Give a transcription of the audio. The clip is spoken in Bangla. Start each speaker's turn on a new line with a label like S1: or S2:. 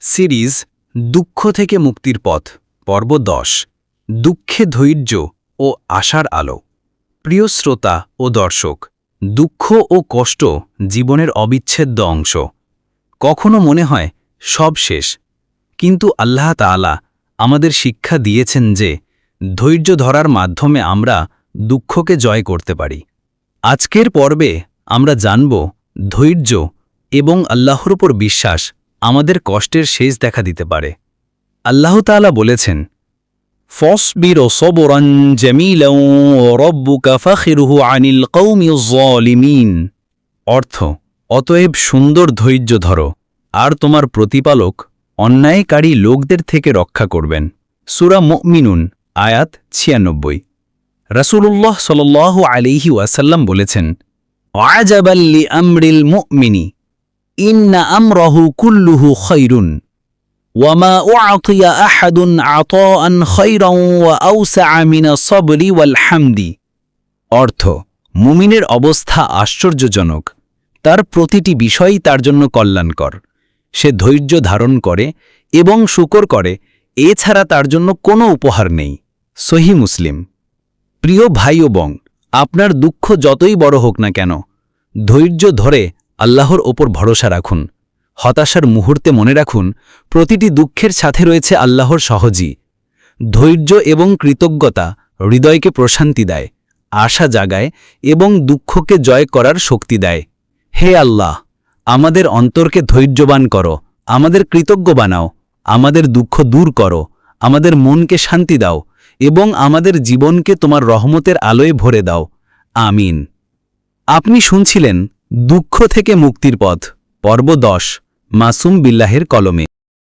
S1: সিরিজ দুঃখ থেকে মুক্তির পথ পর্ব ১০ দুঃখে ধৈর্য ও আশার আলো। প্রিয় শ্রোতা ও দর্শক, দুঃখ ও কষ্ট জীবনের অবিচ্ছেদ্য অংশ। কখনো মনে হয় সব শেষ, কিন্তু আল্লাহ তাআলা আমাদের শিক্ষা দিয়েছেন যে ধৈর্য ধরার মাধ্যমে আমরা দুঃখকে জয় করতে পারি। আজকের পর্বে আমরা জানব ধৈর্য এবং আল্লাহর উপর বিশ্বাস আমাদের কষ্টের শেষ দেখা দিতে পারে। আল্লাহ তাআলা বলেছেন, ফসবির সবরান জামিলান ওয়া রাব্বুকা ফাখিরুহু আনিল কওমিজ যালিমিন। অর্থ, অতএব সুন্দর ধৈর্য ধরো, আর তোমার প্রতিপালক অন্যায়কারী লোকদের থেকে রক্ষা করবেন। সূরা মুমিনুন আয়াত ৯৬। রাসূলুল্লাহ সাল্লাল্লাহু আলাইহি ওয়াসাল্লাম বলেছেন, আজাবাল লিআমরিল মুমিনি ইন্না আমরাহু কুল্লুহু খায়রুন ওয়া মা উ'তিয়া আহাদুন আতাআন খায়রান ওয়া আওসাআ মিনাস সাবরি ওয়াল হামদি। অর্থ, মুমিনের অবস্থা আশ্চর্যজনক, তার প্রতিটি বিষয়ই তার জন্য কল্যাণকর। সে ধৈর্য ধারণ করে এবং শুকর করে, এছাড়া তার জন্য কোনো উপহার নেই। সহিহ মুসলিম। প্রিয় ভাই ও বোন, আপনার দুঃখ যতই বড় হোক না কেন, ধৈর্য ধরে আল্লাহর ওপর ভরসা রাখুন। হতাশার মুহূর্তে মনে রাখুন, প্রতিটি দুঃখের সাথে রয়েছে আল্লাহর সহজি। ধৈর্য এবং কৃতজ্ঞতা হৃদয়কে প্রশান্তি দেয়, আশা জাগায় এবং দুঃখকে জয় করার শক্তি দেয়। হে আল্লাহ, আমাদের অন্তরকে ধৈর্যবান করো, আমাদের কৃতজ্ঞ বানাও, আমাদের দুঃখ দূর করো, আমাদের মনকে শান্তি দাও এবং আমাদের জীবনকে তোমার রহমতের আলোয় ভরে দাও। আমিন। আপনি শুনছিলেন দুঃখ থেকে মুক্তির পথ পর্ব ১০ মাসুম বিল্লাহের কলমে।